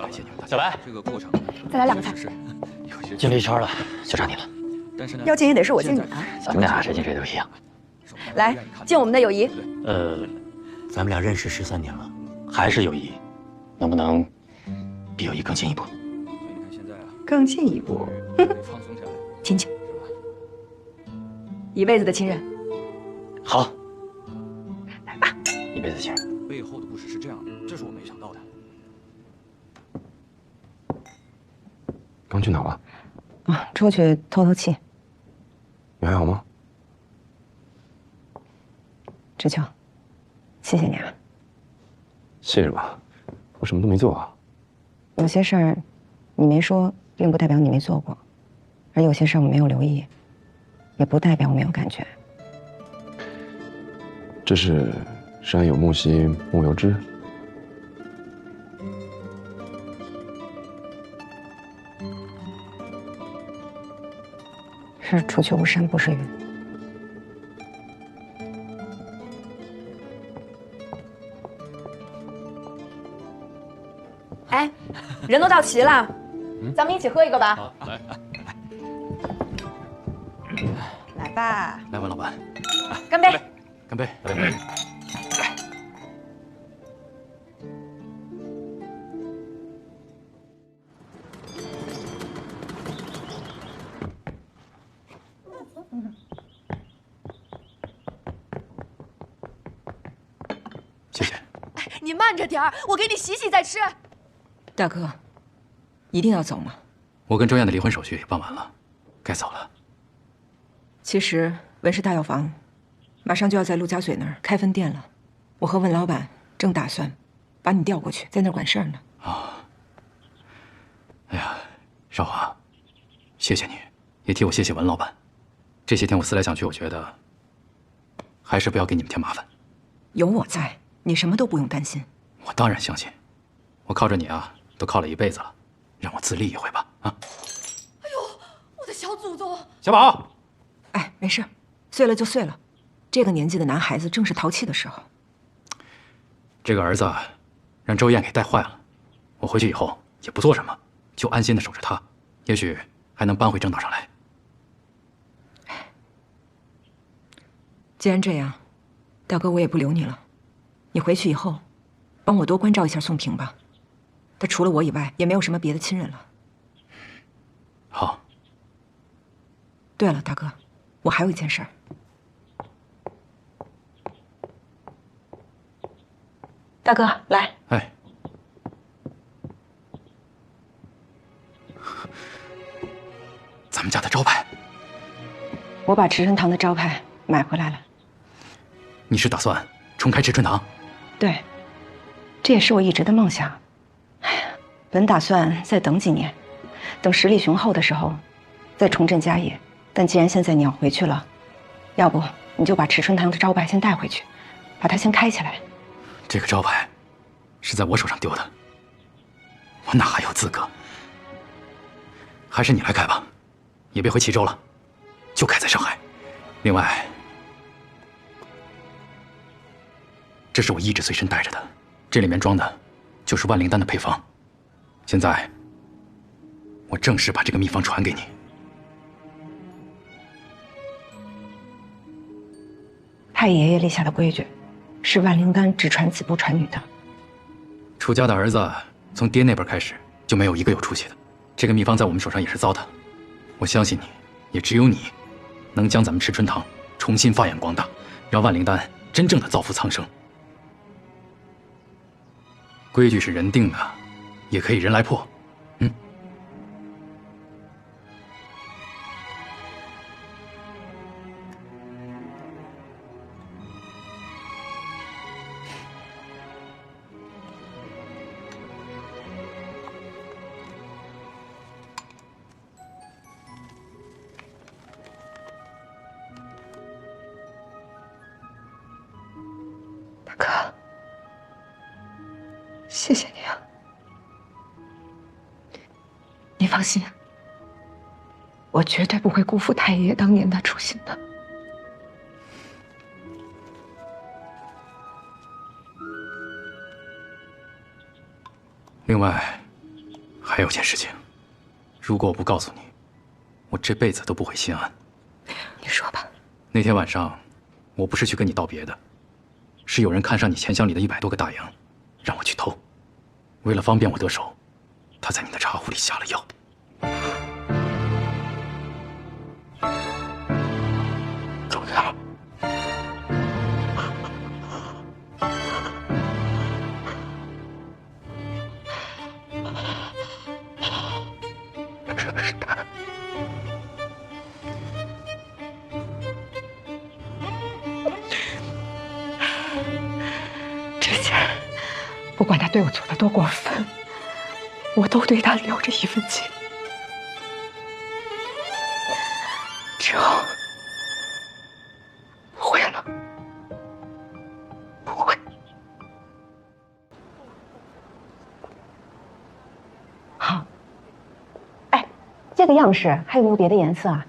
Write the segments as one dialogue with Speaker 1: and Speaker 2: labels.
Speaker 1: 感谢你们大家。
Speaker 2: 小白，
Speaker 1: 这个过程
Speaker 3: 再来2个菜。
Speaker 2: 进了一圈了，就差你了。
Speaker 1: 但是呢，
Speaker 3: 要进也得是我敬你啊！
Speaker 2: 咱们俩谁敬谁都一样。
Speaker 3: 来，敬我们的友谊。
Speaker 2: 咱们俩认识13年了，还是友谊，能不能比友谊更进一步？
Speaker 1: 所以你看现在啊，
Speaker 3: 更进一步，
Speaker 1: 放松下来，
Speaker 3: 亲亲，一辈子的亲人。
Speaker 2: 好，
Speaker 3: 来吧，
Speaker 2: 一辈子亲人。
Speaker 1: 背后的故事是这样的，这是我没想到的。
Speaker 4: 刚去哪了？
Speaker 3: 啊，出去透透气。
Speaker 4: 你还好吗？
Speaker 3: 志秋，谢谢你啊。
Speaker 4: 谢什么？我什么都没做啊。
Speaker 3: 有些事儿你没说，并不代表你没做过；而有些事儿我没有留意，也不代表我没有感觉。
Speaker 4: 这是山有木兮木有枝。
Speaker 3: 是除去巫山不是云。哎，人都到齐了，咱们一起喝一个吧。
Speaker 1: 好，来，
Speaker 3: 来吧，
Speaker 1: 来，文老板，
Speaker 3: 干杯！
Speaker 1: 干杯！
Speaker 2: 干杯！
Speaker 1: 谢谢。
Speaker 5: 你慢着点儿，我给你洗洗再吃。
Speaker 6: 大哥，一定要走吗？
Speaker 1: 我跟周燕的离婚手续也办完了，该走了。
Speaker 6: 其实文氏大药房马上就要在陆家嘴那儿开分店了，我和文老板正打算把你调过去，在那儿管事儿呢。
Speaker 1: 哎呀，少华，谢谢你，也替我谢谢文老板。这些天我思来想去，我觉得还是不要给你们添麻烦。
Speaker 6: 有我在，你什么都不用担心。
Speaker 1: 我当然相信，我靠着你啊，都靠了一辈子了，让我自立一回吧啊！
Speaker 5: 我的小祖宗，
Speaker 1: 小宝，
Speaker 6: 哎，没事，碎了就碎了。这个年纪的男孩子正是淘气的时候。
Speaker 1: 这个儿子让周燕给带坏了，我回去以后也不做什么，就安心的守着他，也许还能扳回正道上来。
Speaker 6: 既然这样，大哥我也不留你了。你回去以后，帮我多关照一下宋平吧。他除了我以外，也没有什么别的亲人了。
Speaker 1: 好。
Speaker 6: 对了，大哥，我还有一件事儿。大哥，来。
Speaker 1: 哎，咱们家的招牌，
Speaker 3: 我把池春堂的招牌买回来了。
Speaker 1: 你是打算重开池春堂？
Speaker 3: 对，这也是我一直的梦想。哎呀，本打算再等几年，等实力雄厚的时候，再重振家业。但既然现在你要回去了，要不你就把池春堂的招牌先带回去，把它先开起来。
Speaker 1: 这个招牌是在我手上丢的，我哪还有资格？还是你来开吧，也别回齐州了，就开在上海。另外，这是我一直随身带着的，这里面装的就是万灵丹的配方。现在，我正式把这个秘方传给你。
Speaker 3: 太爷爷立下的规矩，是万灵丹只传子不传女的。
Speaker 1: 楚家的儿子从爹那辈开始就没有一个有出息的，这个秘方在我们手上也是糟蹋。我相信你，也只有你，能将咱们池春堂重新发扬光大，让万灵丹真正的造福苍生。规矩是人定的，也可以人来破。
Speaker 3: 大哥，谢谢你啊！你放心，我绝对不会辜负太爷爷当年的初心的。
Speaker 1: 另外，还有件事情，如果我不告诉你，我这辈子都不会心安。
Speaker 6: 你说吧。
Speaker 1: 那天晚上，我不是去跟你道别的，是有人看上你钱箱里的100多个大洋，让我去偷。为了方便我得手，他在你的茶壶里下了药。
Speaker 4: 周家，真的是他。
Speaker 6: 之前，不管他对我做的多过分，我都对他留着一份情。之后，不会了，不会。
Speaker 3: 好。哎，这个样式还有没有别的颜色啊？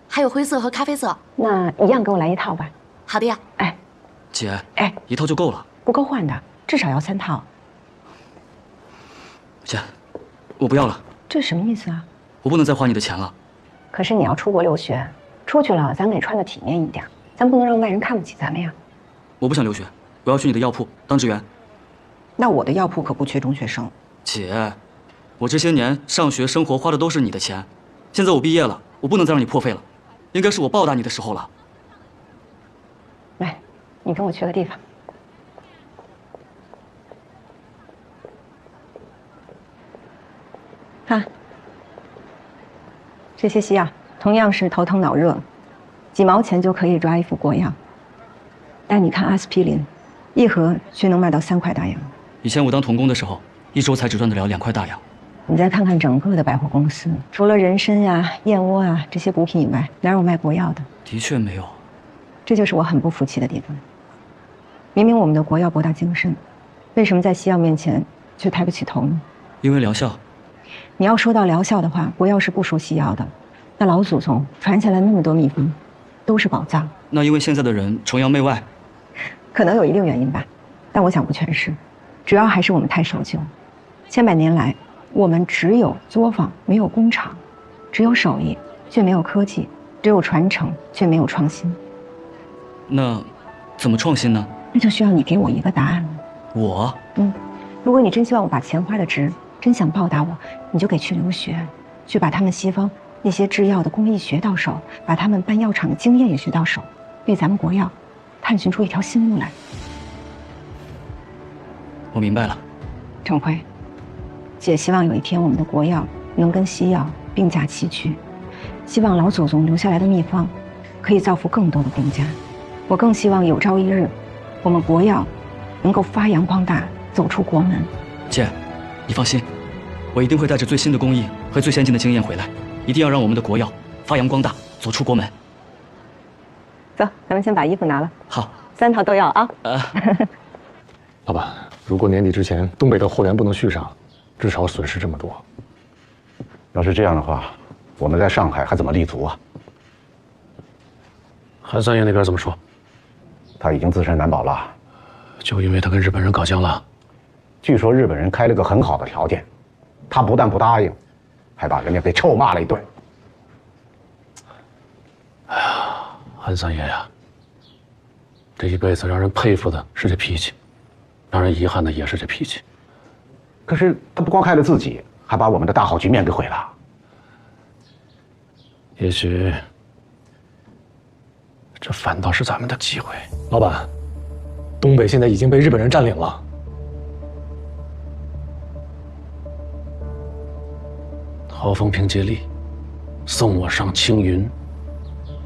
Speaker 5: 还有灰色和咖啡色。
Speaker 3: 那一样给我来一套吧。
Speaker 5: 好的呀。
Speaker 3: 哎，
Speaker 2: 姐，
Speaker 3: 哎，
Speaker 2: 一套就够了。
Speaker 3: 不够换的，至少要3套。
Speaker 2: 姐，我不要了。
Speaker 3: 这什么意思啊？
Speaker 2: 我不能再花你的钱了。
Speaker 3: 可是你要出国留学，出去了咱得穿得体面一点，咱不能让外人看不起咱们呀。
Speaker 2: 我不想留学，我要去你的药铺当职员。
Speaker 3: 那我的药铺可不缺中学生。
Speaker 2: 姐，我这些年上学生活花的都是你的钱，现在我毕业了，我不能再让你破费了，应该是我报答你的时候了。
Speaker 3: 来，你跟我去个地方。看，这些西药同样是头疼脑热，几毛钱就可以抓一副国药。但你看阿司匹林，一盒却能卖到3块大洋。
Speaker 2: 以前我当童工的时候，一周才只赚得了2块大洋。
Speaker 3: 你再看看整个的百货公司，除了人参呀、燕窝啊这些补品以外，哪有卖国药的？
Speaker 2: 的确没有。
Speaker 3: 这就是我很不服气的地方。明明我们的国药博大精深，为什么在西药面前却抬不起头呢？
Speaker 2: 因为疗效。
Speaker 3: 你要说到疗效的话，国药是不输西药的。那老祖宗传下来那么多秘方，都是宝藏。
Speaker 2: 那因为现在的人崇洋媚外，
Speaker 3: 可能有一定原因吧，但我想不全是，主要还是我们太守旧。千百年来，我们只有作坊，没有工厂；只有手艺，却没有科技；只有传承，却没有创新。
Speaker 2: 那怎么创新呢？
Speaker 3: 那就需要你给我一个答案了。
Speaker 2: 我，
Speaker 3: 如果你真希望我把钱花的值，真想报答我，你就给去留学，去把他们西方那些制药的工艺学到手，把他们办药厂的经验也学到手，为咱们国药探寻出一条新路来。
Speaker 2: 我明白了。
Speaker 3: 程辉，姐希望有一天我们的国药能跟西药并驾齐驱，希望老祖宗留下来的秘方可以造福更多的国家。我更希望有朝一日，我们国药能够发扬光大，走出国门。
Speaker 2: 姐，你放心，我一定会带着最新的工艺和最先进的经验回来，一定要让我们的国药发扬光大，走出国门。
Speaker 3: 走，咱们先把衣服拿了。
Speaker 2: 好
Speaker 3: ，3套都要啊。
Speaker 4: 老板，如果年底之前东北的货源不能续上，至少损失这么多。
Speaker 7: 要是这样的话，我们在上海还怎么立足啊？
Speaker 4: 韩三爷那边怎么说？
Speaker 7: 他已经自身难保了。
Speaker 4: 就因为他跟日本人搞僵了？
Speaker 7: 据说日本人开了个很好的条件，他不但不答应，还把人家给臭骂了一顿。
Speaker 4: 哎呀，韩三爷呀，这一辈子让人佩服的是这脾气，让人遗憾的也是这脾气。
Speaker 7: 可是他不光害了自己，还把我们的大好局面给毁了。
Speaker 4: 也许这反倒是咱们的机会。老板，东北现在已经被日本人占领了。豪风凭借力，送我上青云。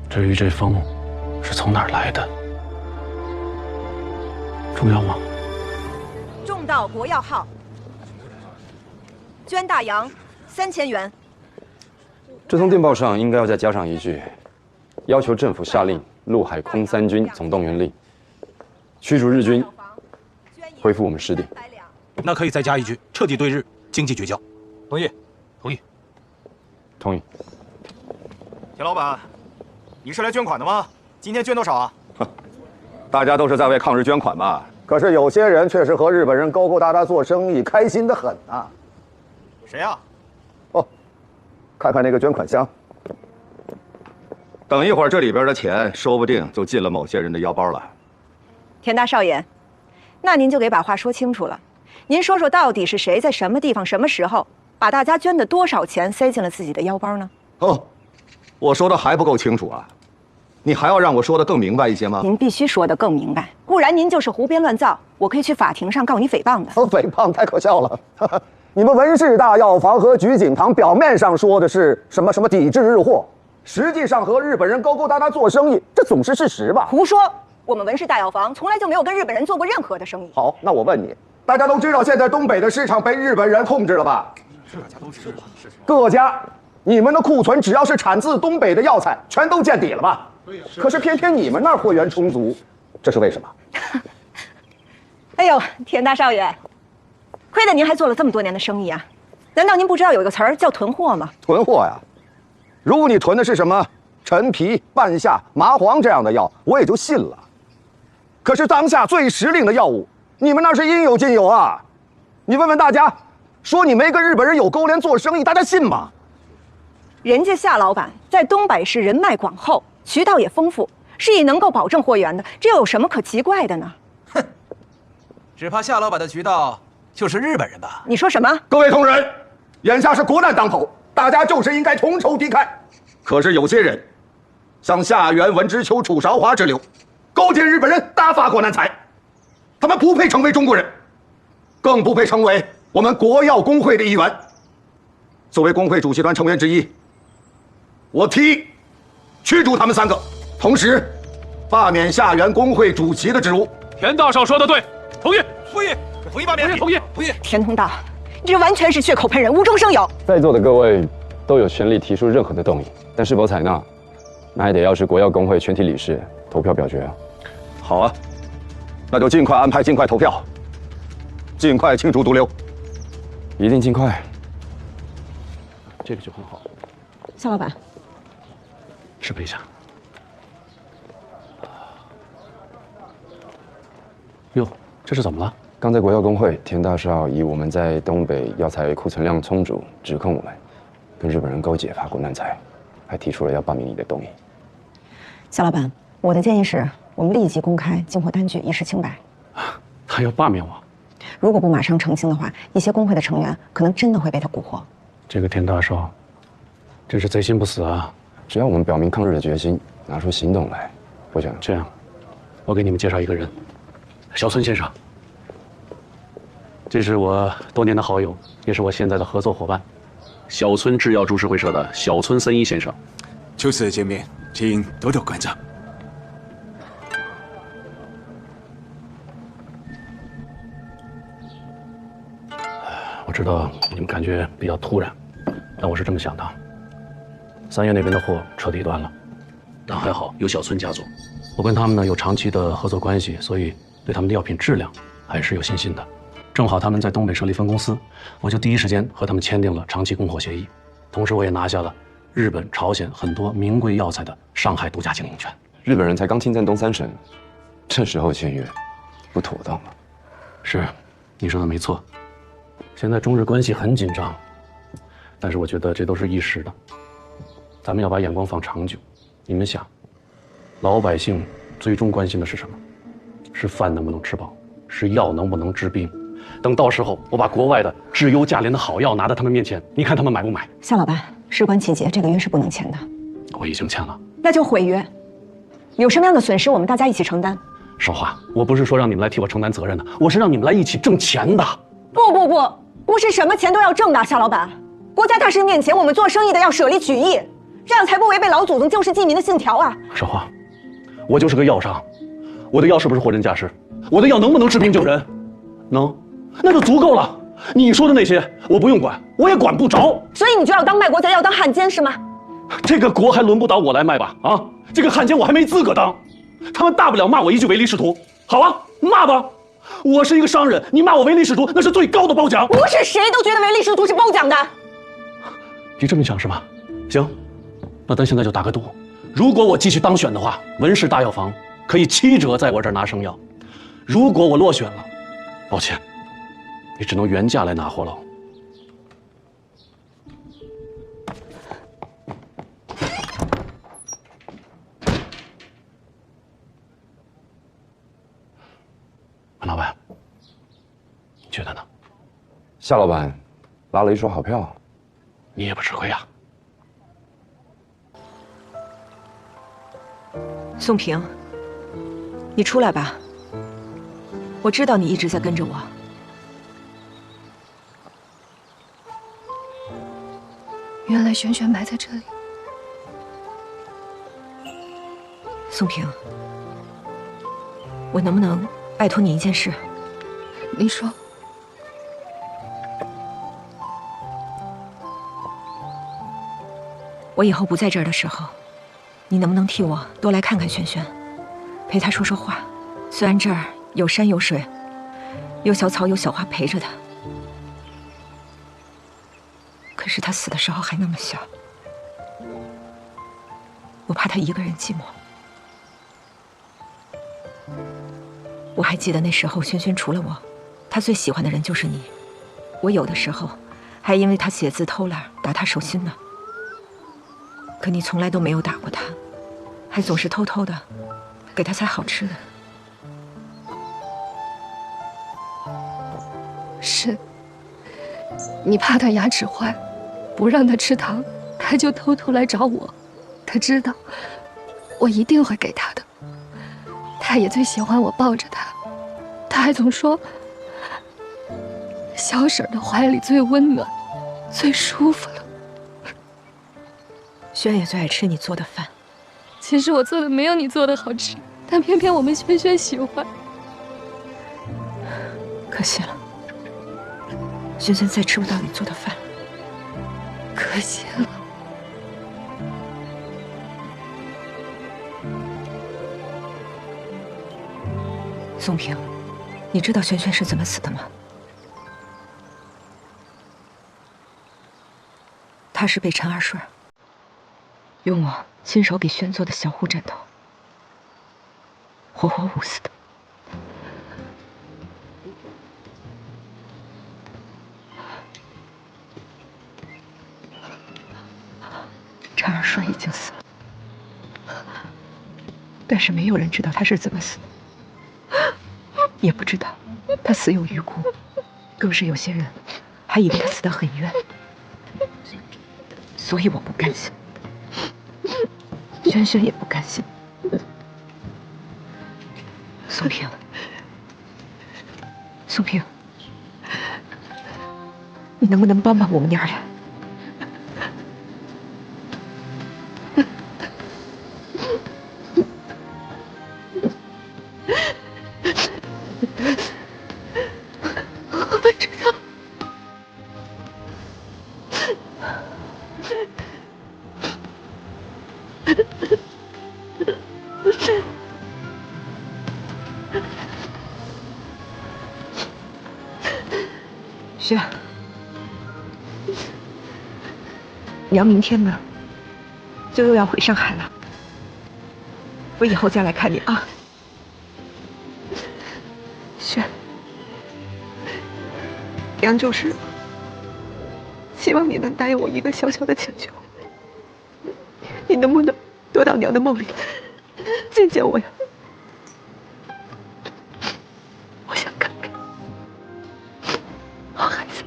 Speaker 4: 至于这风是从哪儿来的，重要吗？
Speaker 6: 重到国药号，捐大洋3000元。
Speaker 8: 这通电报上应该要再加上一句，要求政府下令陆海空3军总动员令，驱逐日军，恢复我们失地。
Speaker 9: 那可以再加一句，彻底对日，经济绝交。
Speaker 4: 同意，同意，
Speaker 8: 同意。
Speaker 9: 田老板，你是来捐款的吗？今天捐多少啊？
Speaker 8: 大家都是在为抗日捐款嘛。
Speaker 7: 可是有些人确实和日本人勾勾搭搭做生意，开心得很啊。
Speaker 9: 谁呀？
Speaker 10: 看看那个捐款箱。等一会儿，这里边的钱说不定就进了某些人的腰包了。
Speaker 3: 田大少爷，那您就给把话说清楚了。您说说，到底是谁在什么地方、什么时候把大家捐的多少钱塞进了自己的腰包呢？
Speaker 10: 哦，我说的还不够清楚啊！你还要让我说的更明白一些吗？
Speaker 3: 您必须说得更明白，不然您就是胡编乱造，我可以去法庭上告你诽谤的。
Speaker 10: 诽谤太可笑了！你们文氏大药房和菊景堂表面上说的是什么抵制日货，实际上和日本人勾勾搭搭做生意，这总是事实吧？
Speaker 3: 胡说！我们文氏大药房从来就没有跟日本人做过任何的生意。
Speaker 10: 好，那我问你，大家都知道现在东北的市场被日本人控制了吧？各家，你们的库存只要是产自东北的药材，全都见底了吧？可是偏偏你们那儿货源充足，这是为什么？
Speaker 3: 哎呦，田大少爷，亏得您还做了这么多年的生意啊！难道您不知道有一个词儿叫囤货吗？
Speaker 10: 囤货呀，如果你囤的是什么陈皮、半夏、麻黄这样的药，我也就信了。可是当下最时令的药物，你们那是应有尽有啊！你问问大家，说你没跟日本人有勾连做生意，大家信吗？
Speaker 3: 人家夏老板在东北市人脉广厚，渠道也丰富，是以能够保证货源的，这又有什么可奇怪的呢？
Speaker 11: 哼，只怕夏老板的渠道就是日本人吧？
Speaker 3: 你说什么？
Speaker 10: 各位同仁，眼下是国难当头，大家就是应该同仇敌忾。可是有些人，像夏元、文之秋、楚韶华之流，勾结日本人，大发国难财，他们不配成为中国人，更不配成为我们国药工会的一员。作为工会主席团成员之一，我提议驱逐他们3个，同时罢免夏元工会主席的职务。
Speaker 4: 田大少说的对，同意。
Speaker 9: 同意罢免。
Speaker 4: 同意。
Speaker 3: 田通道，你这完全是血口喷人，无中生有。
Speaker 8: 在座的各位都有权利提出任何的动议，但是否采纳，那还得要是国药工会全体理事投票表决啊。
Speaker 10: 好啊，那就尽快安排，尽快投票，尽快清除毒瘤。
Speaker 8: 一定尽快。这个就很好。
Speaker 6: 夏老板，
Speaker 4: 试配一下。哟，这是怎么了？
Speaker 8: 刚才国药工会田大少以我们在东北药材库存量充足，指控我们跟日本人勾结发国难财，还提出了要罢免你的动议。
Speaker 3: 夏老板，我的建议是，我们立即公开进货单据，以示清白。
Speaker 4: 他要罢免我？
Speaker 3: 如果不马上澄清的话，一些工会的成员可能真的会被他蛊惑。
Speaker 4: 这个田大少，真是贼心不死啊！
Speaker 8: 只要我们表明抗日的决心，拿出行动来，我想
Speaker 4: 这样，我给你们介绍一个人，小村先生。这是我多年的好友，也是我现在的合作伙伴，小村制药株式会社的小村森一先生。
Speaker 11: 初次见面，请多多关照。
Speaker 4: 我知道你们感觉比较突然，但我是这么想的。3月那边的货彻底断了，但还好有小村家族，我跟他们呢有长期的合作关系，所以对他们的药品质量还是有信心的。正好他们在东北设立分公司，我就第一时间和他们签订了长期供货协议，同时我也拿下了日本、朝鲜很多名贵药材的上海独家经营权。
Speaker 8: 日本人才刚侵占东3省，这时候签约，不妥当吗？
Speaker 4: 是，你说的没错。现在中日关系很紧张，但是我觉得这都是一时的。咱们要把眼光放长久。你们想，老百姓最终关心的是什么？是饭能不能吃饱，是药能不能治病。等到时候我把国外的质优价廉的好药拿到他们面前，你看他们买不买？
Speaker 3: 夏老板，事关季节，这个约是不能签的。
Speaker 4: 我已经签了。
Speaker 3: 那就毁约。有什么样的损失，我们大家一起承担。
Speaker 4: 少华，我不是说让你们来替我承担责任的，我是让你们来一起挣钱的。
Speaker 3: 不是什么钱都要挣的，夏老板。国家大事面前，我们做生意的要舍利取义，这样才不违背老祖宗救世济民的信条啊！
Speaker 4: 少华，我就是个药商，我的药是不是货真价实？我的药能不能治病救人？能，那就足够了。你说的那些我不用管，我也管不着。
Speaker 3: 所以你就要当卖国贼，要当汉奸是吗？
Speaker 4: 这个国还轮不到我来卖吧？啊，这个汉奸我还没资格当。他们大不了骂我一句唯利是图，好啊，骂吧。我是一个商人，你骂我唯利是图，那是最高的褒奖。
Speaker 3: 不是谁都觉得唯利是图是褒奖的。
Speaker 4: 你这么想是吧？行，那咱现在就打个赌，如果我继续当选的话，文氏大药房可以7折在我这儿拿生药；如果我落选了，抱歉，你只能原价来拿货喽。
Speaker 8: 夏老板拉了一手好票，
Speaker 4: 你也不吃亏啊。
Speaker 6: 宋平，你出来吧。我知道你一直在跟着我。
Speaker 12: 原来萱萱埋在这里。
Speaker 6: 宋平，我能不能拜托你一件事？
Speaker 12: 你说。
Speaker 6: 我以后不在这儿的时候，你能不能替我多来看看萱萱，陪她说说话？虽然这儿有山有水，有小草有小花陪着她，可是她死的时候还那么小，我怕她一个人寂寞。我还记得那时候，萱萱除了我，她最喜欢的人就是你。我有的时候还因为她写字偷懒打她手心呢。可你从来都没有打过她，还总是偷偷的给她塞好吃的。
Speaker 12: 是，你怕她牙齿坏，不让她吃糖，她就偷偷来找我。她知道我一定会给她的。她也最喜欢我抱着她，她还总说小婶儿的怀里最温暖，最舒服了。
Speaker 6: 萱也最爱吃你做的饭。
Speaker 12: 其实我做的没有你做的好吃，但偏偏我们萱萱喜欢。
Speaker 6: 可惜了，萱萱再吃不到你做的饭了。
Speaker 12: 可惜了。
Speaker 6: 宋平，你知道萱萱是怎么死的吗？她是被陈二顺用我亲手给萱做的小护枕头活活捂死的。陈二顺已经死了，但是没有人知道他是怎么死的，也不知道他死有余辜，更是有些人还以为他死得很冤，所以我不甘心。萱萱也不甘心。宋平，宋平，你能不能帮帮我们娘俩？
Speaker 12: 我不知道。
Speaker 6: 萱，娘明天呢，就又要回上海了。我以后再来看你啊，萱。娘就是希望你能答应我一个小小的请求，你能不能多到娘的梦里见见我呀？我想看看好孩子。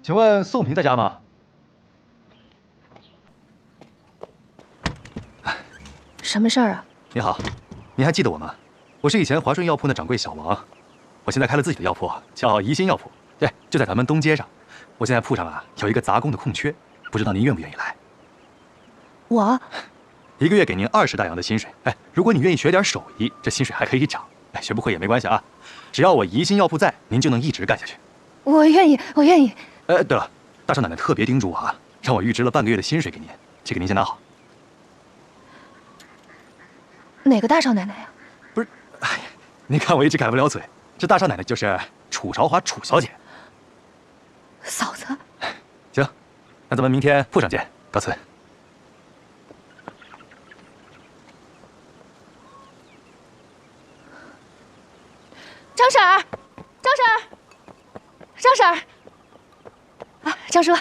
Speaker 13: 请问宋平在家吗？
Speaker 12: 什么事儿啊？
Speaker 13: 你好，您还记得我吗？我是以前华顺药铺的掌柜小王，我现在开了自己的药铺，叫怡心药铺，对，就在咱们东街上。我现在铺上啊有一个杂工的空缺，不知道您愿不愿意来？
Speaker 12: 我
Speaker 13: 1个月给您20大洋的薪水，哎，如果你愿意学点手艺，这薪水还可以涨，哎，学不会也没关系啊，只要我怡心药铺在，您就能一直干下去。
Speaker 12: 我愿意，我愿意。
Speaker 13: 对了，大少奶奶特别叮嘱我啊，让我预支了半个月的薪水给您，这个您先拿好。
Speaker 12: 哪个大少奶奶呀？
Speaker 13: 不是，哎呀，您看我一直改不了嘴，这大少奶奶就是楚韶华楚小姐。
Speaker 12: 嫂子。
Speaker 13: 行，那咱们明天铺上见，告辞。
Speaker 12: 张婶儿，张婶儿，张婶儿。啊，张叔，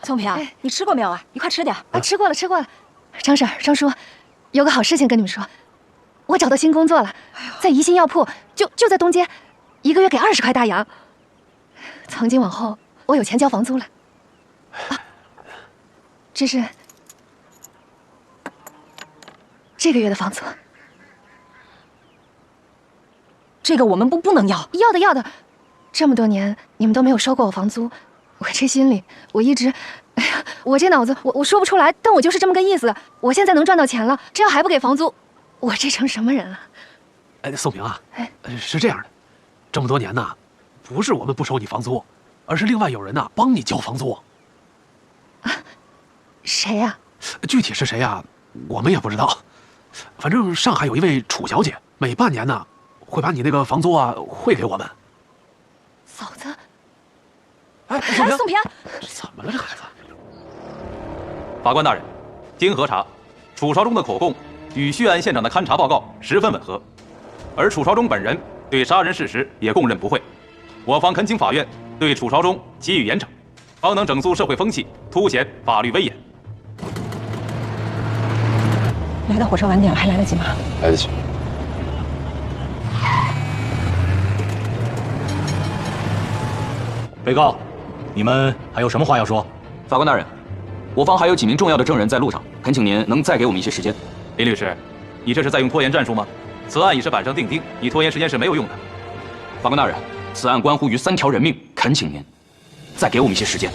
Speaker 6: 宋平，你吃过没有啊？你快吃点。
Speaker 12: 啊，吃过了，吃过了。张婶儿，张叔，有个好事情跟你们说，我找到新工作了，在宜兴药铺，就在东街，1个月给20块大洋。从今往后，我有钱交房租了。啊，这是这个月的房租。
Speaker 6: 这个我们不能要。
Speaker 12: 要的要的，这么多年你们都没有收过我房租，我这心里我一直，哎呀，我这脑子我说不出来，但我就是这么个意思。我现在能赚到钱了，这要还不给房租，我这成什么人了？
Speaker 4: 哎，宋平啊，是这样的，这么多年呢，不是我们不收你房租，而是另外有人呢帮你交房租。
Speaker 12: 啊，谁呀？
Speaker 4: 具体是谁呀？我们也不知道。反正上海有一位楚小姐，每半年呢会把你那个房租啊汇给我们。
Speaker 12: 嫂子，
Speaker 4: 哎，
Speaker 6: 宋平，
Speaker 4: 怎么了这孩子？
Speaker 13: 法官大人，经核查，楚朝忠的口供与血案现场的勘查报告十分吻合，而楚朝忠本人对杀人事实也供认不讳。我方恳请法院对楚朝忠给予严惩，方能整肃社会风气，凸显法律威严。
Speaker 3: 来的火车晚点了，还来得及吗？
Speaker 8: 来得及。
Speaker 13: 被告，你们还有什么话要说？
Speaker 2: 法官大人，我方还有几名重要的证人在路上，恳请您能再给我们一些时间。
Speaker 13: 林律师，你这是在用拖延战术吗？此案已是板上钉钉，你拖延时间是没有用的。
Speaker 2: 法官大人，此案关乎于3条人命，恳请您再给我们一些时间。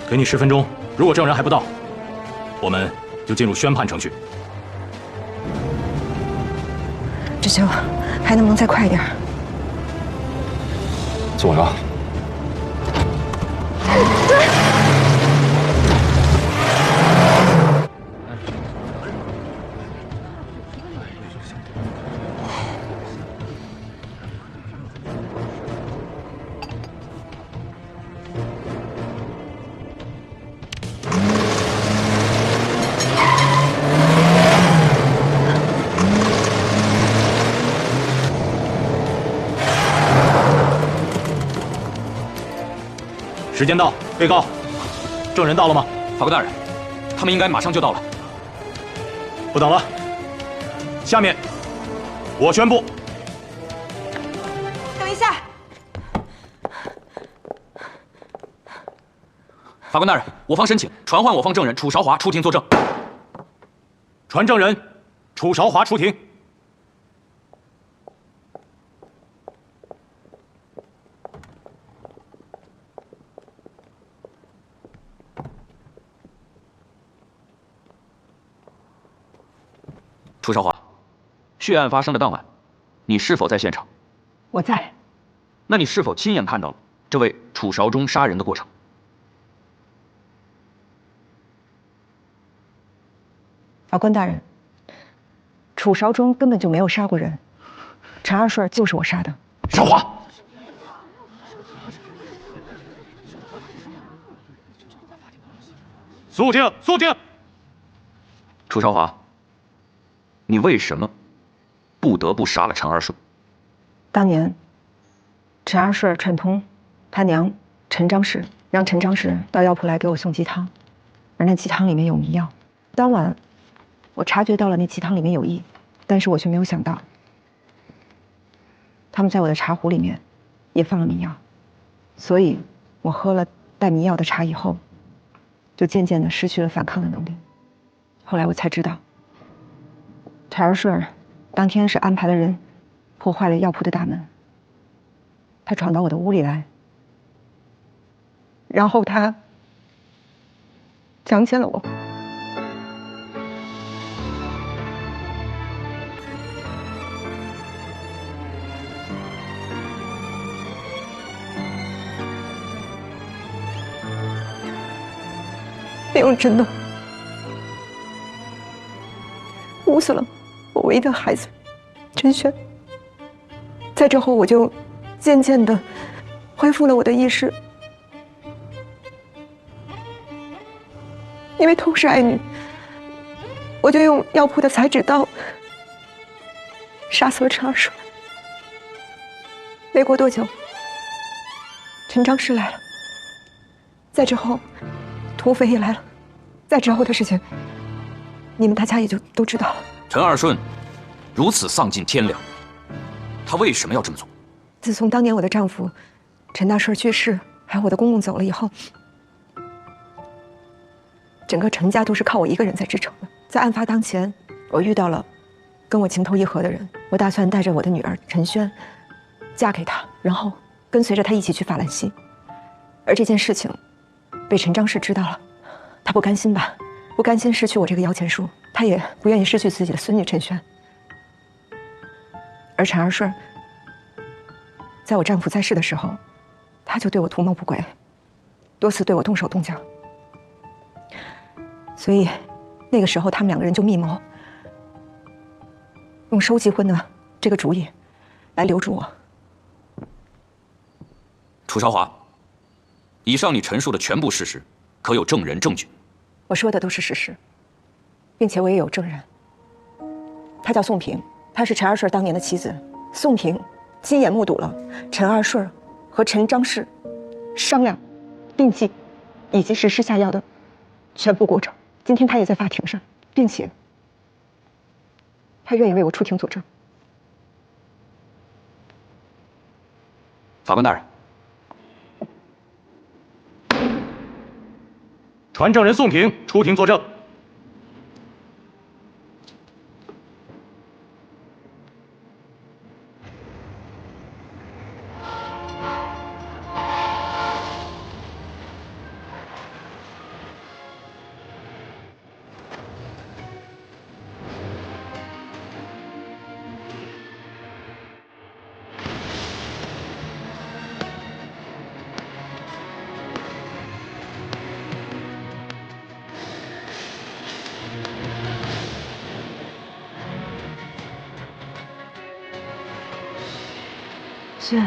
Speaker 13: 给你10分钟，如果证人还不到，我们就进入宣判程序。
Speaker 3: 志秋，还能不能再快一点？
Speaker 8: 坐稳了。
Speaker 13: 时间到，被告，证人到了吗？
Speaker 2: 法官大人，他们应该马上就到了。
Speaker 13: 不等了，下面我宣布。
Speaker 6: 等一下，
Speaker 2: 法官大人，我方申请传唤我方证人楚韶华出庭作证。
Speaker 13: 传证人楚韶华出庭。
Speaker 2: 楚韶华，血案发生的当晚，你是否在现场？
Speaker 3: 我在。
Speaker 2: 那你是否亲眼看到了这位楚韶忠杀人的过程？
Speaker 3: 法官大人，楚韶忠根本就没有杀过人，陈二顺就是我杀的。
Speaker 13: 韶华，肃静，肃静。
Speaker 2: 楚韶华，你为什么不得不杀了陈二顺？
Speaker 3: 当年，陈二顺串通他娘陈张氏，让陈张氏到药铺来给我送鸡汤，而那鸡汤里面有迷药。当晚，我察觉到了那鸡汤里面有异，但是我却没有想到，他们在我的茶壶里面也放了迷药，所以我喝了带迷药的茶以后，就渐渐的失去了反抗的能力。后来我才知道，陈二顺当天是安排了人破坏了药铺的大门，他闯到我的屋里来，然后他强奸了我。那种震动捂死了我唯一的孩子陈轩。在之后，我就渐渐的恢复了我的意识，
Speaker 6: 因为同时爱你，我就用药铺的裁纸刀杀死了陈二顺。没过多久，陈章士来了，再之后，土匪也来了，再之后的事情，你们大家也就都知道了。
Speaker 14: 陈二顺如此丧尽天良，他为什么要这么做？
Speaker 6: 自从当年我的丈夫陈大顺去世，还有我的公公走了以后，整个陈家都是靠我一个人在支撑的。在案发当前，我遇到了跟我情投意合的人，我打算带着我的女儿陈轩嫁给他，然后跟随着他一起去法兰西。而这件事情被陈章士知道了，他不甘心吧，不甘心失去我这个摇钱树，他也不愿意失去自己的孙女陈轩。而陈二顺，在我丈夫在世的时候，他就对我图谋不轨，多次对我动手动脚。所以那个时候他们两个人就密谋，用收继婚的这个主意来留住我。
Speaker 14: 楚少华，以上你陈述的全部事实，可有证人证据？
Speaker 6: 我说的都是事实，并且我也有证人。他叫宋平，她是陈二顺当年的妻子。宋平亲眼目睹了陈二顺和陈章士商量、定计以及实施下药的全部过程。今天他也在法庭上，并且他愿意为我出庭作证。
Speaker 14: 法官大人，
Speaker 4: 传证人宋平出庭作证。
Speaker 6: 轩，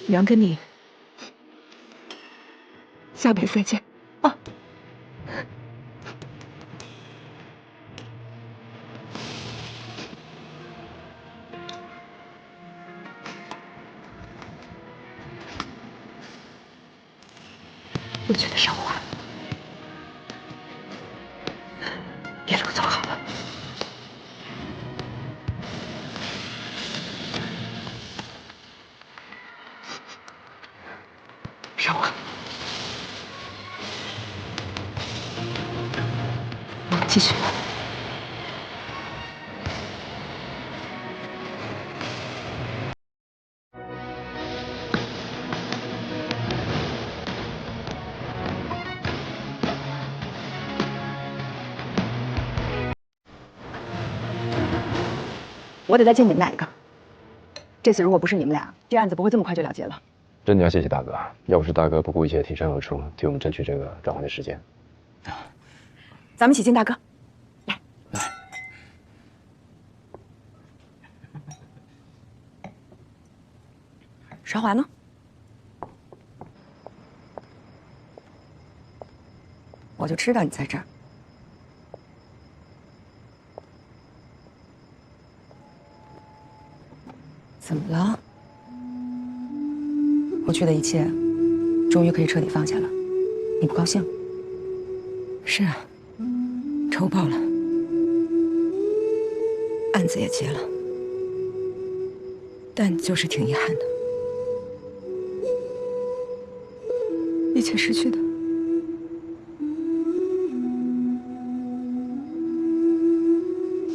Speaker 6: 娘跟你下辈子再见啊！我觉得少华一路走好了。少华，我们继续。我得再见你们俩一个。这次如果不是你们俩，这案子不会这么快就了结了。
Speaker 8: 真的要谢谢大哥，要不是大哥不顾一切挺身而出，替我们争取这个转换的时间。
Speaker 6: 咱们一起敬大哥，来。韶华呢？我就知道你在这儿。怎么了？过去的一切，终于可以彻底放下了，你不高兴？是啊，仇报了，案子也结了，但就是挺遗憾的。一切失去的，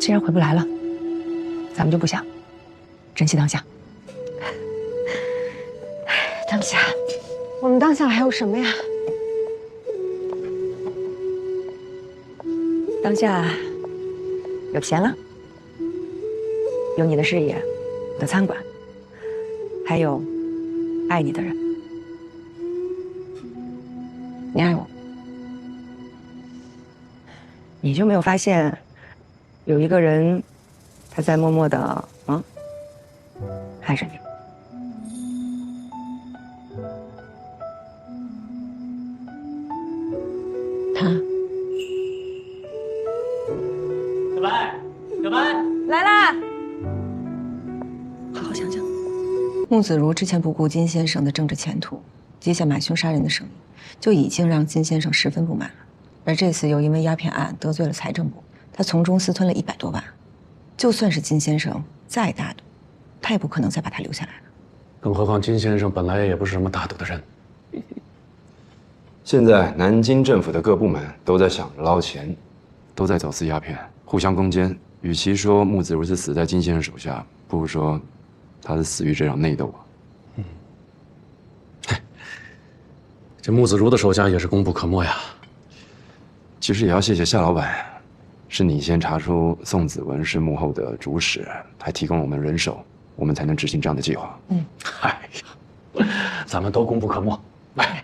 Speaker 6: 既然回不来了，咱们就不想，珍惜当下。当下，我们当下还有什么呀？当下有钱了，有你的事业，我的餐馆，还有爱你的人。你爱我，你就没有发现有一个人他在默默的爱着你？他。
Speaker 2: 小白，小白，
Speaker 6: 来啦！好好想想。
Speaker 3: 穆子如之前不顾金先生的政治前途，接下买凶杀人的生意，就已经让金先生十分不满了。而这次又因为鸦片案得罪了财政部，他从中私吞了100多万。就算是金先生再大度，他也不可能再把他留下来了。
Speaker 4: 更何况金先生本来也不是什么大度的人。
Speaker 8: 现在南京政府的各部门都在想着捞钱，都在走私鸦片，互相攻坚。与其说穆子如是死在金先生手下，不如说他是死于这场内斗啊。
Speaker 4: 这穆子如的手下也是功不可没呀。
Speaker 8: 其实也要谢谢夏老板，是你先查出宋子文是幕后的主使，还提供了我们人手，我们才能执行这样的计划。
Speaker 4: 哎呀，咱们都功不可没。来，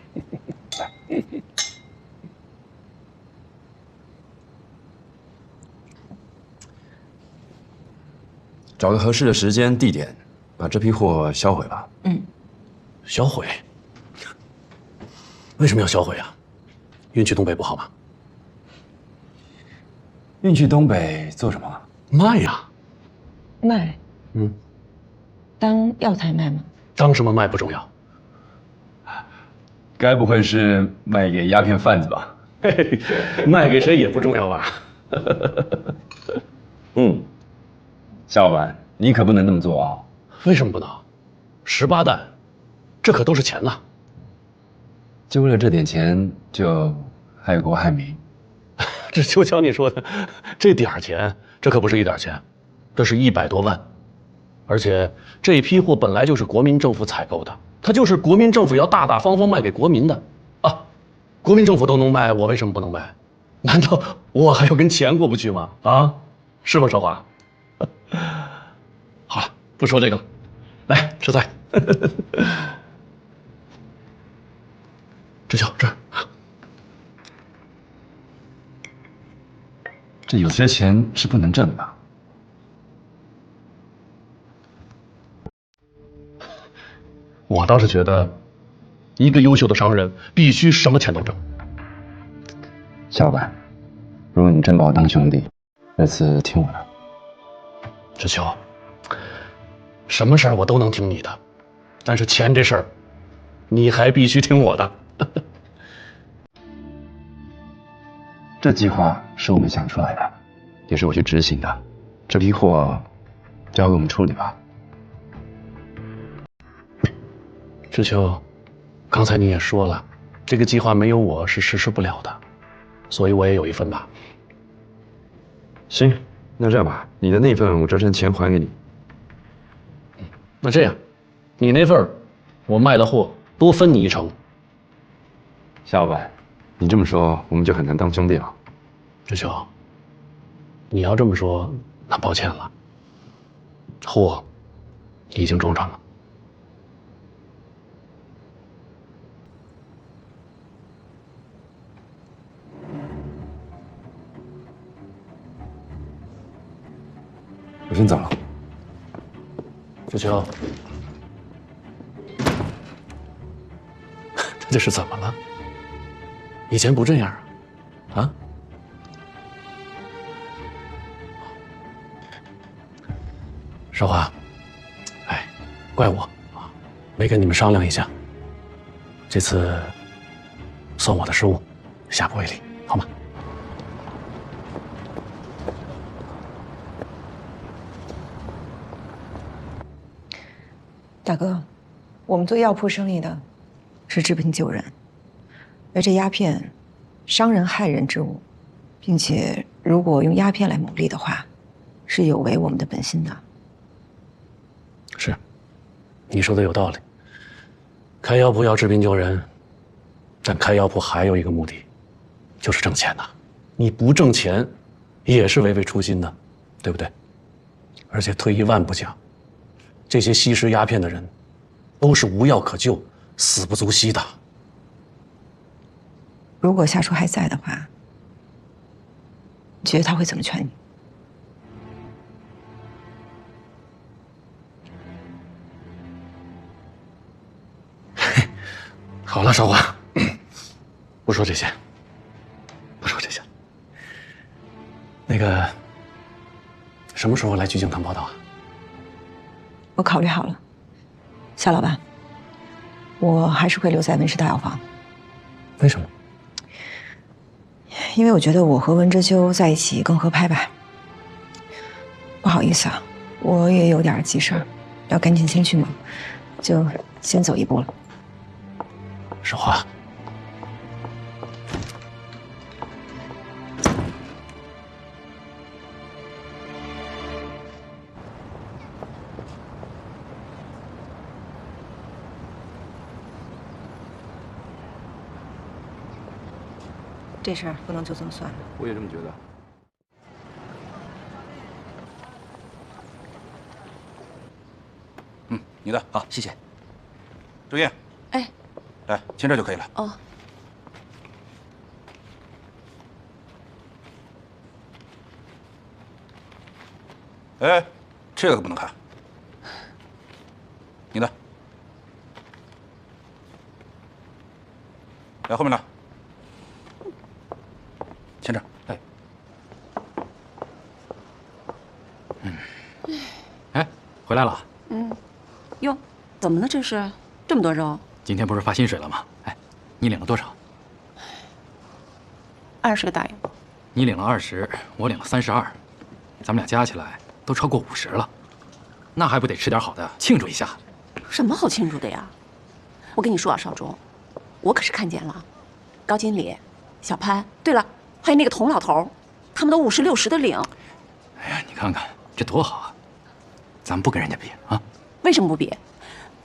Speaker 8: 找个合适的时间地点，把这批货销毁吧。
Speaker 4: 销毁？为什么要销毁啊？运去东北不好吗？
Speaker 8: 运去东北做什么？
Speaker 4: 卖呀。
Speaker 3: 卖？当药材卖吗？
Speaker 4: 当什么卖不重要。
Speaker 8: 该不会是卖给鸦片贩子吧？
Speaker 4: 嘿，卖给谁也不重要吧？
Speaker 8: 夏老板，你可不能那么做啊！
Speaker 4: 为什么不能？18担，这可都是钱呐！
Speaker 8: 就为了这点钱，就害国害民？
Speaker 4: 这就像你说的，这点儿钱，这可不是一点钱，这是100多万，而且这批货本来就是国民政府采购的，它就是国民政府要大大方方卖给国民的啊！国民政府都能卖，我为什么不能卖？难道我还要跟钱过不去吗？啊，是吗，少华？好了，不说这个了，来吃菜。志秋，这儿。
Speaker 8: 这有些钱是不能挣的。
Speaker 4: 我倒是觉得，一个优秀的商人必须什么钱都挣。
Speaker 8: 夏老板，如果你真把我当兄弟，这次听我的。
Speaker 4: 志秋，什么事儿我都能听你的，但是钱这事儿，你还必须听我的。
Speaker 8: 这计划是我们想出来的，也是我去执行的。这批货交给我们处理吧。
Speaker 4: 志秋，刚才你也说了，这个计划没有我是实施不了的，所以我也有一份吧。
Speaker 8: 行，那这样吧，你的那份我折成钱还给你。
Speaker 4: 那这样，你那份我卖了货多分你1成。
Speaker 8: 夏老板，你这么说，我们就很难当兄弟了。
Speaker 4: 志秋，你要这么说，那抱歉了，货已经装上了。
Speaker 8: 我先走了。
Speaker 4: 志秋，这是怎么了？以前不这样啊？啊？少华，哎，怪我啊，没跟你们商量一下。这次算我的失误，下不为例，好吗？
Speaker 3: 大哥，我们做药铺生意的，是治病救人，而这鸦片，伤人害人之物，并且如果用鸦片来牟利的话，是有违我们的本心的。
Speaker 4: 是，你说的有道理。开药铺要治病救人，但开药铺还有一个目的，就是挣钱呐。你不挣钱，也是违背初心的，对不对？而且退一万步讲，这些吸食鸦片的人，都是无药可救、死不足惜的。
Speaker 3: 如果夏初还在的话，你觉得他会怎么劝你？
Speaker 4: 好了，少华，不说这些。那个，什么时候来聚景堂报道啊？
Speaker 3: 我考虑好了，夏老板，我还是会留在温氏大药房。
Speaker 4: 为什么？
Speaker 3: 因为我觉得我和温之秋在一起更合拍吧。不好意思啊，我也有点急事儿，要赶紧先去忙，就先走一步了。
Speaker 4: 实话。
Speaker 3: 这事儿不能就这么算了。
Speaker 8: 我也这么觉得。
Speaker 10: 你的
Speaker 2: 好，谢谢。
Speaker 10: 周燕，
Speaker 5: 哎，
Speaker 10: 来签这就可以了。
Speaker 5: 哦。
Speaker 10: 哎，这个可不能看。你的。来后面的。签这儿。哎。
Speaker 1: 哎，回来了。
Speaker 5: 哟，怎么了？这是这么多肉？
Speaker 1: 今天不是发薪水了吗？哎，你领了多少
Speaker 5: 20个大洋。
Speaker 1: 你领了20，我领了32，咱们俩加起来都超过50了，那还不得吃点好的庆祝一下？
Speaker 5: 什么好庆祝的呀？我跟你说啊，少忠，我可是看见了，高经理、小潘，对了，还有那个童老头，他们都50、60的领。
Speaker 1: 哎呀，你看看这多好啊！咱们不跟人家比啊。
Speaker 5: 为什么不比？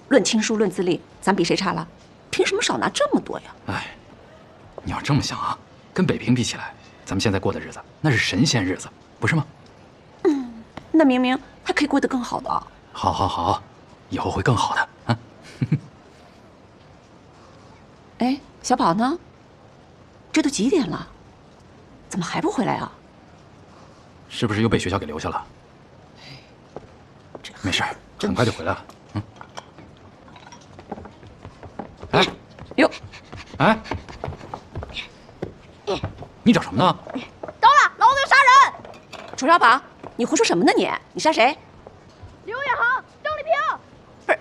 Speaker 5: 论亲疏，论资历，咱比谁差了？凭什么少拿这么多呀？
Speaker 1: 哎，你要这么想啊，跟北平比起来，咱们现在过的日子那是神仙日子，不是吗？
Speaker 5: 那明明还可以过得更好的。
Speaker 1: 好，好，好，以后会更好的啊。
Speaker 5: 哎，小宝呢？这都几点了？怎么还不回来啊？
Speaker 1: 是不是又被学校给留下了？没事，很快就回来了。哎，
Speaker 5: 哟，
Speaker 1: 哎，你找什么呢？
Speaker 5: 高了，老子要杀人！楚小宝，你胡说什么呢你？你杀谁？
Speaker 15: 刘远航、郑丽萍。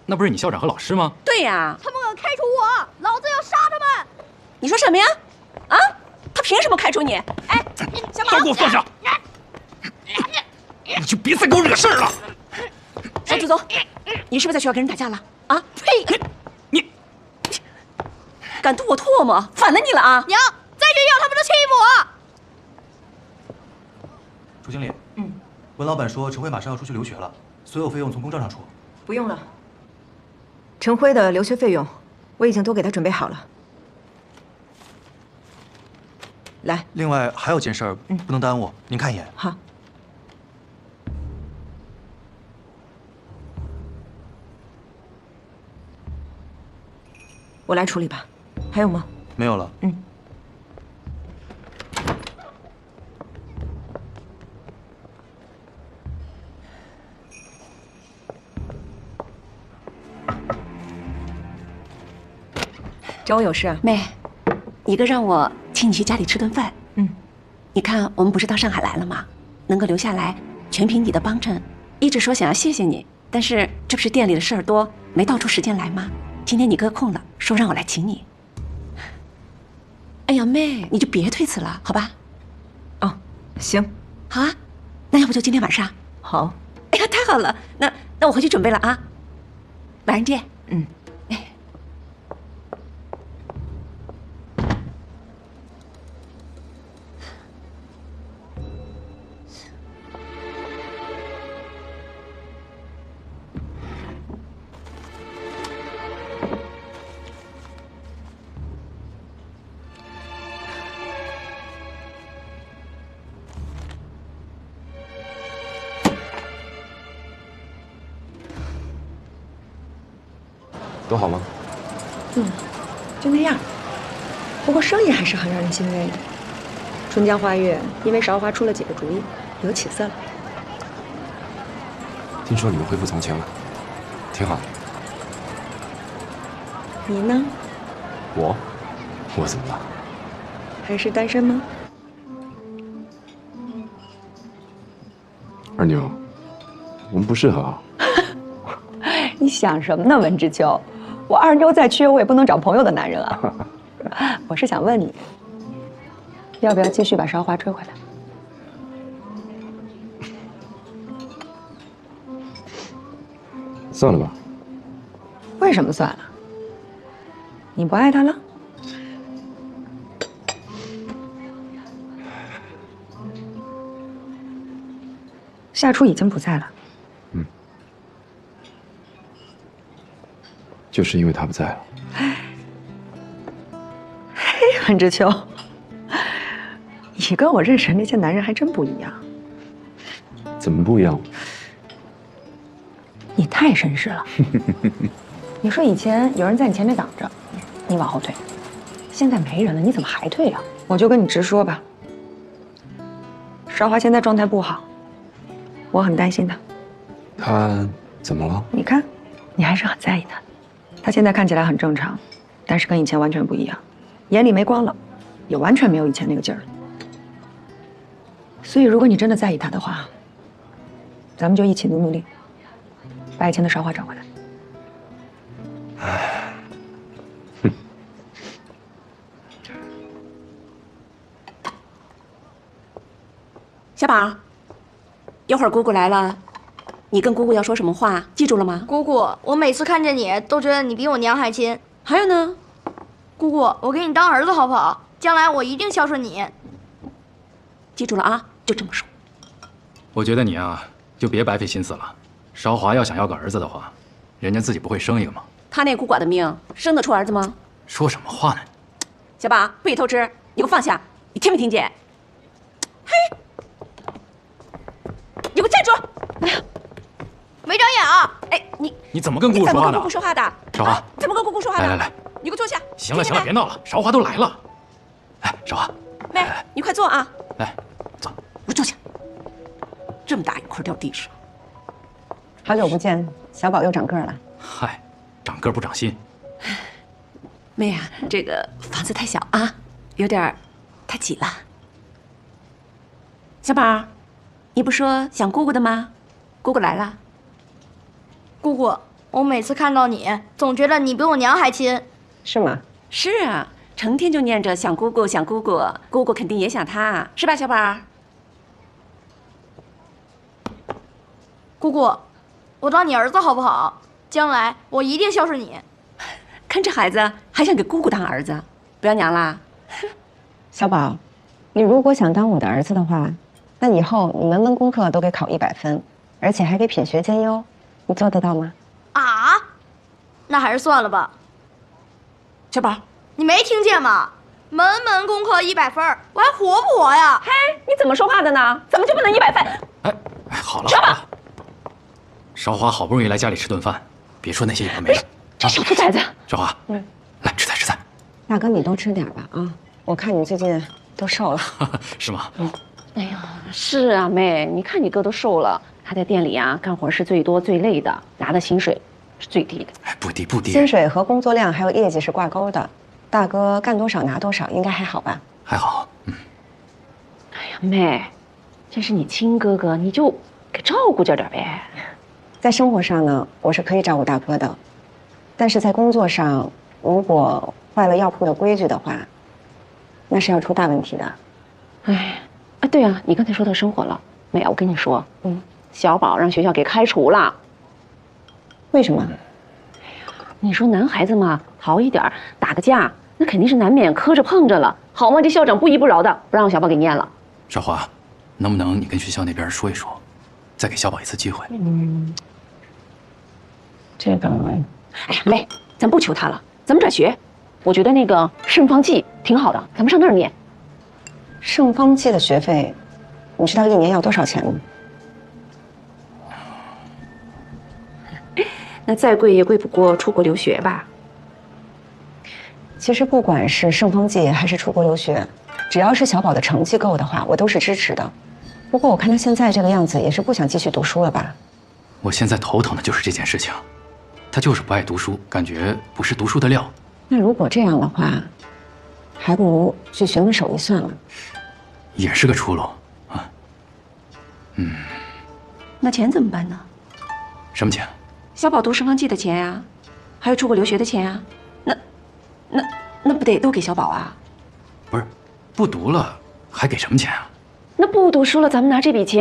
Speaker 1: 那不是你校长和老师吗？
Speaker 5: 对呀，
Speaker 15: 他们敢开除我，老子要杀他们！
Speaker 5: 你说什么呀？啊？他凭什么开除你？哎，小宝，
Speaker 1: 都给我放下！你就别再给我惹事儿了！
Speaker 5: 小祖宗，你是不是在学校跟人打架了？啊？呸！
Speaker 1: 你
Speaker 5: 敢吐我唾沫，反了你了啊！
Speaker 15: 娘，在学校他们都欺负我。
Speaker 11: 朱经理，文老板说陈辉马上要出去留学了，所有费用从公账上出。
Speaker 6: 不用了，陈辉的留学费用我已经都给他准备好了。来，
Speaker 11: 另外还有件事儿，不能耽误，您看一眼。
Speaker 6: 好。我来处理吧，还有吗？
Speaker 11: 没有了。
Speaker 6: 找我有事啊？
Speaker 5: 妹，一个让我请你去家里吃顿饭。你看我们不是到上海来了吗？能够留下来，全凭你的帮衬。一直说想要谢谢你，但是这不是店里的事儿多，没倒出时间来吗？今天你哥空了，说让我来请你。哎呀，妹，你就别推辞了，好吧？
Speaker 6: 哦，行，
Speaker 5: 好啊，那要不就今天晚上？
Speaker 6: 好。
Speaker 5: 哎呀，太好了，那我回去准备了啊。晚上见。
Speaker 8: 都好吗？
Speaker 3: 就那样。不过生意还是很让人欣慰的。春江花月因为韶华出了几个主意，有起色了。
Speaker 8: 听说你们恢复从前了，挺好的。
Speaker 3: 你呢？
Speaker 8: 我怎么了？
Speaker 3: 还是单身吗？
Speaker 8: 二妞，我们不适合啊。
Speaker 3: 你想什么呢，文之秋？我二妞再缺，我也不能找朋友的男人啊。我是想问你，要不要继续把韶华追回来？
Speaker 8: 算了吧。
Speaker 3: 为什么算了？你不爱他了？夏初已经不在了。
Speaker 8: 就是因为他不在了。
Speaker 3: 嘿，文之秋，你跟我认识的那些男人还真不一样。
Speaker 8: 怎么不一样？
Speaker 3: 你太绅士了。你说以前有人在你前面挡着，你往后退，现在没人了，你怎么还退呀？我就跟你直说吧，韶华现在状态不好，我很担心她。
Speaker 8: 他怎么了？
Speaker 3: 你看，你还是很在意她。她现在看起来很正常，但是跟以前完全不一样，眼里没光了，也完全没有以前那个劲儿了。所以，如果你真的在意她的话，咱们就一起努力，把以前的韶华找回来。
Speaker 5: 小宝，一会儿姑姑来了，你跟姑姑要说什么话，记住了吗？
Speaker 15: 姑姑，我每次看见你都觉得你比我娘还亲。
Speaker 5: 还有呢，
Speaker 15: 姑姑，我给你当儿子好不好？将来我一定孝顺你。
Speaker 5: 记住了啊，就这么说。
Speaker 1: 我觉得你啊，就别白费心思了。韶华要想要个儿子的话，人家自己不会生一个吗？
Speaker 5: 他那孤寡的命，生得出儿子吗？
Speaker 1: 说什么话呢？
Speaker 5: 小宝，不许偷吃！你给我放下！你听没听见？嘿，你给我站住！哎呀，
Speaker 15: 没长眼啊！
Speaker 5: 哎，
Speaker 1: 你怎么跟姑姑说话呢？
Speaker 5: 怎么跟姑姑说话的？
Speaker 1: 韶华，
Speaker 5: 怎么跟姑姑说话的？
Speaker 1: 来，
Speaker 5: 你给我坐下。
Speaker 1: 行了，别闹了，韶华都来了。哎，韶华，
Speaker 5: 妹，你快坐啊！
Speaker 1: 来，坐。
Speaker 5: 我坐下。这么大一块掉地上。
Speaker 3: 好久不见，小宝又长个儿了。
Speaker 1: 嗨，长个不长心。
Speaker 5: 妹啊，这个房子太小啊，有点太挤了。小宝，你不说想姑姑的吗？姑姑来了。
Speaker 15: 姑姑，我每次看到你，总觉得你比我娘还亲。
Speaker 3: 是吗？
Speaker 5: 是啊，成天就念着想姑姑，想姑姑，姑姑肯定也想他，是吧，小宝？
Speaker 15: 姑姑，我当你儿子好不好？将来我一定孝顺你。
Speaker 5: 看这孩子还想给姑姑当儿子，不要娘啦。
Speaker 3: 小宝，你如果想当我的儿子的话，那以后你门门功课都给考100分，而且还给品学兼优，你做得到吗？
Speaker 15: 啊？那还是算了吧。
Speaker 5: 小宝，
Speaker 15: 你没听见吗？门门功课100分，我还活不活呀？
Speaker 5: 嘿，你怎么说话的呢？怎么就不能100分？
Speaker 1: 哎，好了，好了。韶华好不容易来家里吃顿饭，别说那些有的没的。
Speaker 5: 这小兔崽子！
Speaker 1: 韶华，来吃菜吃菜。
Speaker 3: 大哥，你多吃点吧啊！我看你最近都瘦了。
Speaker 1: 是吗？
Speaker 5: 哎呀，是啊，妹，你看你哥都瘦了，他在店里啊干活是最多最累的，拿的薪水是最低的。
Speaker 1: 不低不低。
Speaker 3: 薪水和工作量还有业绩是挂钩的，大哥干多少拿多少，应该还好吧？
Speaker 1: 还好，
Speaker 5: 哎呀，妹，这是你亲哥哥，你就给照顾着点呗。
Speaker 3: 在生活上呢，我是可以照顾大哥的，但是在工作上，如果坏了药铺的规矩的话，那是要出大问题的。
Speaker 5: 哎，啊，对啊，你刚才说到生活了，妹啊，我跟你说，小宝让学校给开除了。
Speaker 3: 为什么？
Speaker 5: 你说男孩子嘛，好一点打个架，那肯定是难免磕着碰着了，好嘛，这校长不依不饶的，不让小宝给念了。
Speaker 1: 韶华，能不能你跟学校那边说一说，再给小宝一次机会？
Speaker 3: 这个，
Speaker 5: 哎呀，妹，咱不求他了，咱们转学。我觉得那个圣方济挺好的，咱们上那儿念。
Speaker 3: 圣方济的学费，你知道一年要多少钱吗？
Speaker 5: 那再贵也贵不过出国留学吧。
Speaker 3: 其实不管是圣方济还是出国留学，只要是小宝的成绩够的话，我都是支持的。不过我看他现在这个样子，也是不想继续读书了吧？
Speaker 1: 我现在头疼的就是这件事情，他就是不爱读书，感觉不是读书的料。
Speaker 3: 那如果这样的话，还不如去学门手艺算了，
Speaker 1: 也是个出路啊。
Speaker 5: 那钱怎么办呢？
Speaker 1: 什么钱？
Speaker 5: 小宝读释放剂的钱呀，还有出国留学的钱呀，那不得都给小宝啊？
Speaker 1: 不是，不读了还给什么钱啊？
Speaker 5: 那不读书了，咱们拿这笔钱